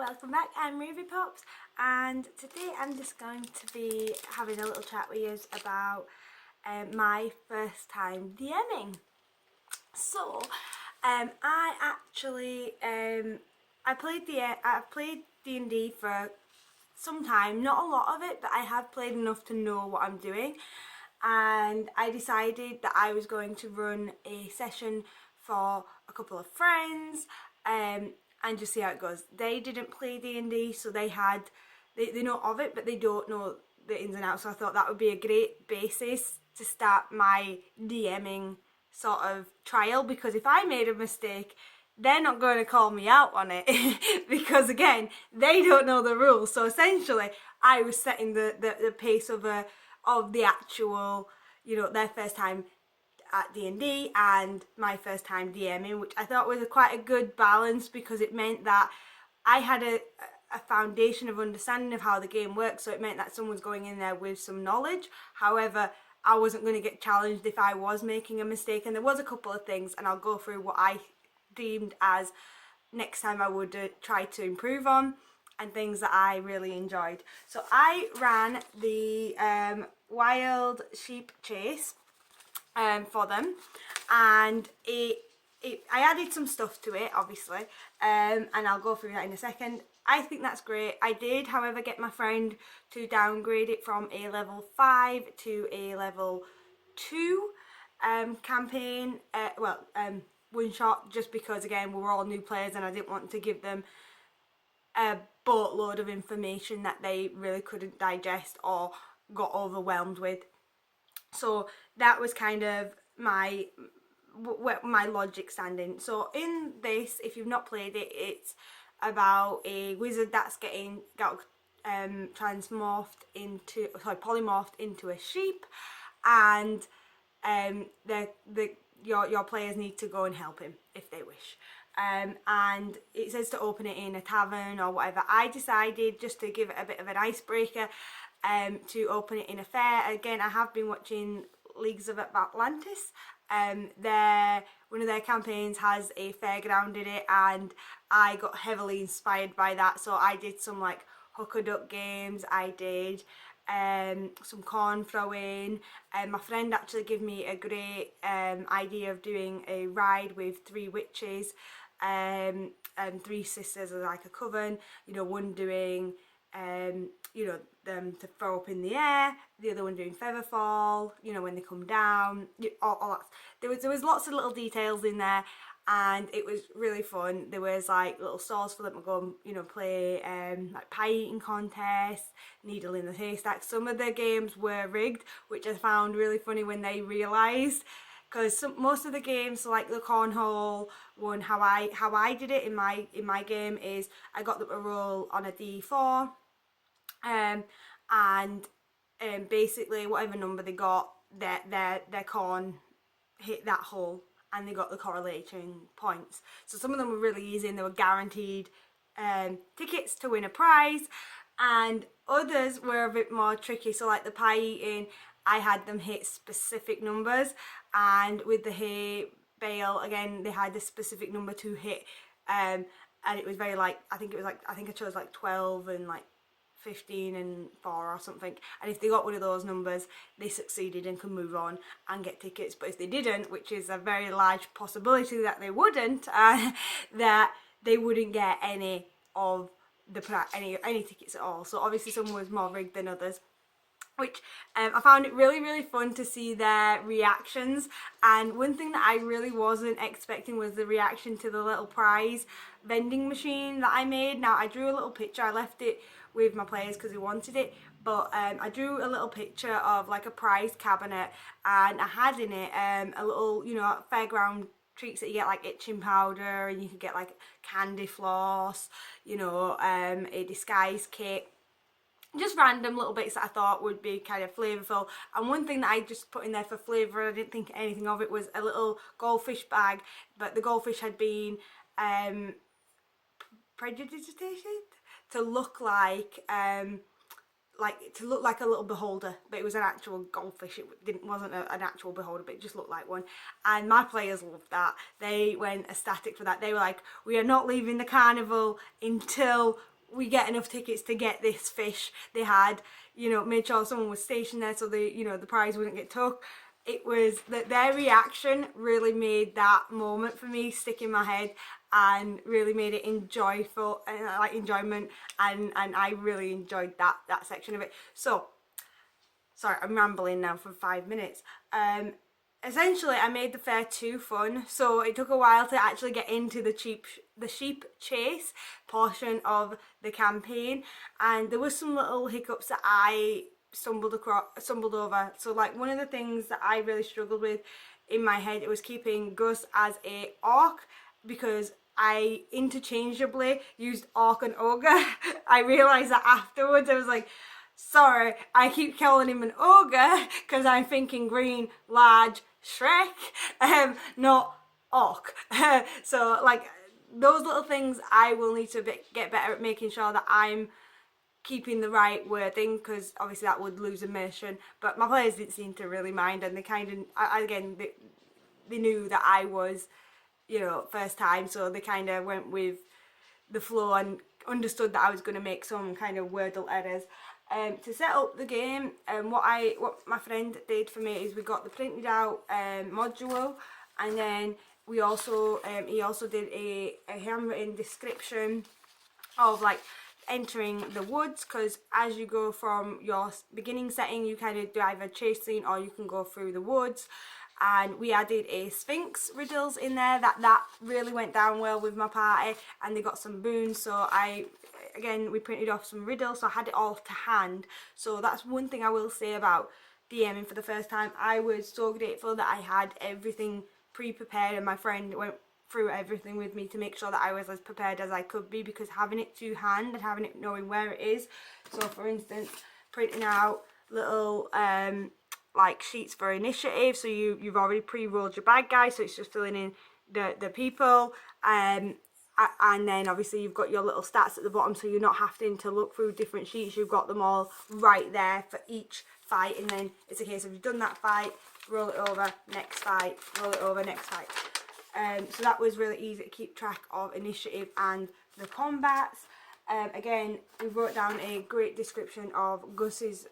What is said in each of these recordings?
welcome back. I'm RaviePops, and today I'm just going to be having a little chat with you about my first time DMing. So, I actually I played D&D for some time, not a lot of it, but I have played enough to know what I'm doing. And I decided that I was going to run a session for a couple of friends and just see how it goes. They didn't play D&D, so they know of it, but they don't know the ins and outs. So I thought that would be a great basis to start my DMing sort of trial, because if I made a mistake, they're not going to call me out on it because again, they don't know the rules. So essentially I was setting the pace of the actual, their first time at D&D and my first time DMing, which I thought was quite a good balance, because it meant that I had a foundation of understanding of how the game works. So it meant that someone's going in there with some knowledge. However, I wasn't going to get challenged if I was making a mistake. And there was a couple of things, and I'll go through what I deemed as next time I would try to improve on, and things that I really enjoyed. So I ran the wild sheep chase for them, and I added some stuff to it, obviously, and I'll go through that in a second. I think that's great. I did, however, get my friend to downgrade it from a level 5 to a level 2 campaign, one shot, just because again we were all new players and I didn't want to give them a boatload of information that they really couldn't digest or got overwhelmed with. So that was kind of my logic standing. So in this, if you've not played it, it's about a wizard that's polymorphed into a sheep, and your players need to go and help him if they wish. And it says to open it in a tavern or whatever. I decided, just to give it a bit of an icebreaker, to open it in a fair. Again, I have been watching Leagues of Atlantis. One of their campaigns has a fairground in it, and I got heavily inspired by that. So I did some like hooker duck games. I did some corn throwing, and my friend actually gave me a great idea of doing a ride with 3 witches and 3 sisters as like a coven, one doing them to throw up in the air, the other one doing feather fall, when they come down, all that. There was lots of little details in there, and it was really fun. There was like little stalls for them to go and play like pie eating contests, needle in the haystack. Some of the games were rigged, which I found really funny when they realised, because most of the games, so like the cornhole one, how I did it in my game is I got them to roll on a d4, and basically whatever number they got, their corn hit that hole, and they got the correlating points. So some of them were really easy and they were guaranteed tickets to win a prize, and others were a bit more tricky. So like the pie eating, I had them hit specific numbers, and with the hay bale, again, they had a specific number to hit, and it was very like, I think I chose like 12 and like 15 and 4 or something, and if they got one of those numbers, they succeeded and could move on and get tickets. But if they didn't, which is a very large possibility that they wouldn't, that they wouldn't get any of the any tickets at all. So obviously some was more rigged than others, which I found it really, really fun to see their reactions. And one thing that I really wasn't expecting was the reaction to the little prize vending machine that I made. Now, I drew a little picture. I left it with my players because they wanted it, but I drew a little picture of like a prize cabinet, and I had in it a little, fairground treats that you get, like itching powder, and you could get like candy floss, a disguise kit. Just random little bits that I thought would be kind of flavourful. And one thing that I just put in there for flavour, I didn't think anything of it, was a little goldfish bag, but the goldfish had been prejudiced to look like a little beholder, but it was an actual goldfish. It wasn't an actual beholder, but it just looked like one. And my players loved that. They went ecstatic for that. They were like, we are not leaving the carnival until we get enough tickets to get this fish. They had, you know, made sure someone was stationed there so the, you know, the prize wouldn't get took. It was that their reaction really made that moment for me stick in my head and really made it enjoyable, like enjoyment, and I really enjoyed that section of it. So sorry, I'm rambling now for 5 minutes. Essentially I made the fair too fun, so it took a while to actually get into the sheep chase portion of the campaign, and there was some little hiccups that I stumbled over. So like one of the things that I really struggled with in my head, it was keeping Gus as a orc, because I interchangeably used orc and ogre. I realised that afterwards. I was like, sorry, I keep calling him an ogre because I'm thinking green, large, Shrek, not orc. So like those little things I will need to get better at making sure that I'm keeping the right wording, because obviously that would lose immersion. But my players didn't seem to really mind, and they kind of, again, they knew that I was, you know, first time, so they kind of went with the flow and understood that I was going to make some kind of wordle errors. To set up the game, what my friend did for me is we got the printed out module, and then we also he also did a handwritten description of like entering the woods, because as you go from your beginning setting, you kind of do either chase scene or you can go through the woods. And we added a Sphinx riddles in there that really went down well with my party, and they got some boons. So we printed off some riddles, so I had it all to hand. So that's one thing I will say about DMing for the first time. I was so grateful that I had everything pre-prepared, and my friend went through everything with me to make sure that I was as prepared as I could be, because having it to hand and having it knowing where it is. So for instance, printing out little like sheets for initiative, so you've already pre-rolled your bad guy, so it's just filling in the people, and then obviously you've got your little stats at the bottom, so you're not having to look through different sheets. You've got them all right there for each fight, and then it's a case of you've done that fight, roll it over, next fight, roll it over, next fight. So that was really easy to keep track of initiative and the combats. Again, we wrote down a great description of Gus's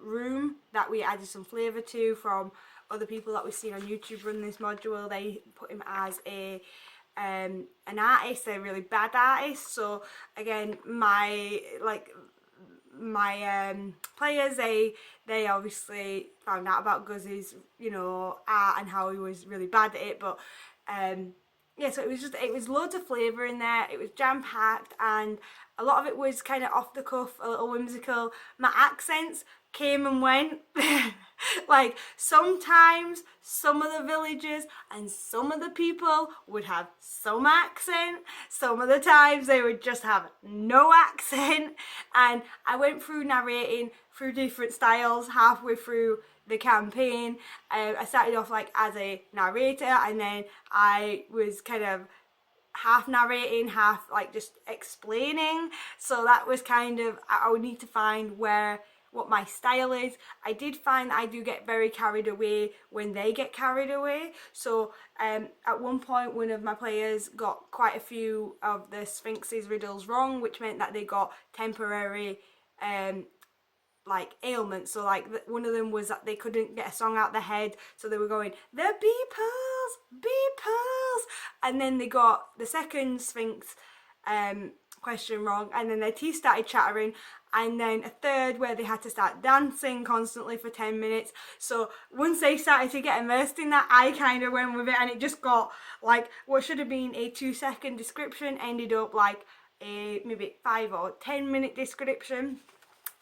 room that we added some flavour to from other people that we've seen on YouTube run this module. They put him as an artist, a really bad artist. So again, my players, they obviously found out about Gus's, you know, art and how he was really bad at it, but yeah, so it was loads of flavour in there. It was jam-packed, and a lot of it was kind of off the cuff, a little whimsical. My accents came and went. Like sometimes some of the villagers and some of the people would have some accent, some of the times they would just have no accent, and I went through narrating through different styles halfway through the campaign. I started off like as a narrator, and then I was kind of half narrating, half like just explaining. So that was kind of, I would need to find what my style is. I did find that I do get very carried away when they get carried away. So at one point, one of my players got quite a few of the Sphinx's riddles wrong, which meant that they got temporary like ailments. So like one of them was that they couldn't get a song out their head, so they were going, the bee pearls, and then they got the second Sphinx question wrong, and then their teeth started chattering, and then a third where they had to start dancing constantly for 10 minutes. So once they started to get immersed in that, I kind of went with it, and it just got like what should have been a 2-second description ended up like a maybe 5 or 10 minute description.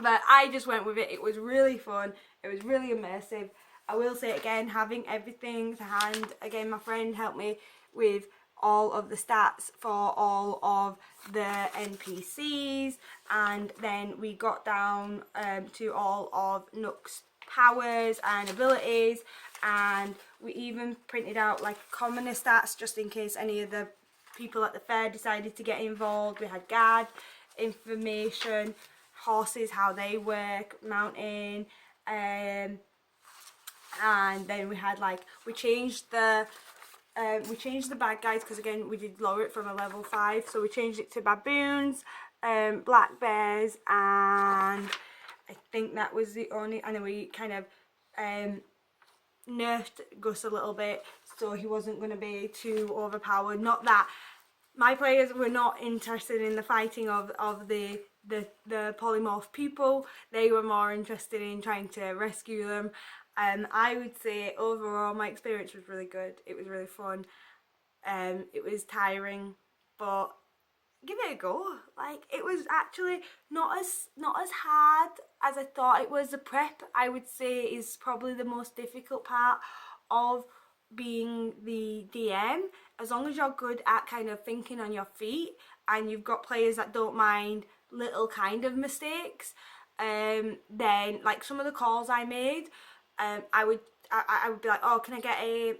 But I just went with it. It was really fun. It was really immersive. I will say again, having everything to hand. Again, my friend helped me with all of the stats for all of the NPCs, and then we got down to all of Nook's powers and abilities, and we even printed out like commoner stats just in case any of the people at the fair decided to get involved. We had guard information, horses, how they work, mounting, and then we had like, we changed the bad guys, because again we did lower it from a level 5, so we changed it to baboons, black bears, and I think that was the only, and then we kind of nerfed Gus a little bit so he wasn't going to be too overpowered. Not that my players were not interested in the fighting of the polymorph people, they were more interested in trying to rescue them. I would say overall my experience was really good. It was really fun. It was tiring, but give it a go. Like, it was actually not as hard as I thought it was. The prep, I would say, is probably the most difficult part of being the DM. As long as you're good at kind of thinking on your feet and you've got players that don't mind little kind of mistakes, then like some of the calls I made, I would be like, oh, can I get a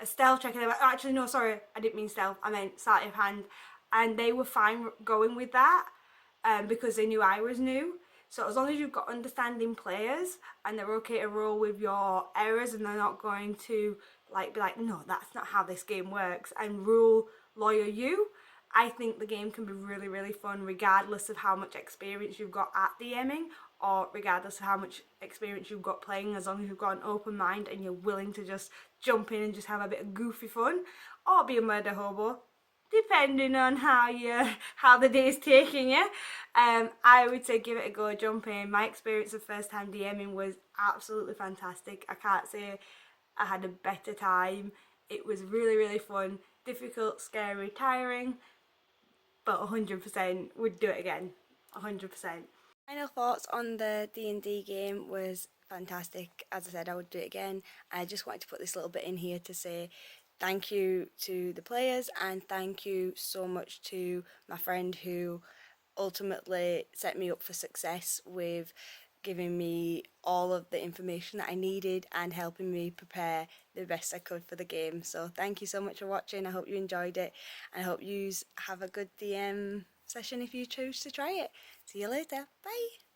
stealth check? And they're like, oh, actually no, sorry, I didn't mean stealth, I meant sleight of hand. And they were fine going with that, because they knew I was new. So as long as you've got understanding players and they're okay to roll with your errors and they're not going to like be like, no, that's not how this game works, and rule lawyer you, I think the game can be really, really fun regardless of how much experience you've got at DMing, or regardless of how much experience you've got playing. As long as you've got an open mind and you're willing to just jump in and just have a bit of goofy fun, or be a murder hobo, depending on how the day's taking you. I would say give it a go, jump in. My experience of first time DMing was absolutely fantastic. I can't say I had a better time. It was really, really fun. Difficult, scary, tiring, but 100% would do it again. 100%. Final thoughts on the D&D game was fantastic. As I said, I would do it again. I just wanted to put this little bit in here to say thank you to the players, and thank you so much to my friend who ultimately set me up for success with giving me all of the information that I needed and helping me prepare the best I could for the game. So thank you so much for watching. I hope you enjoyed it, and I hope you have a good DM session if you choose to try it. See you later. Bye.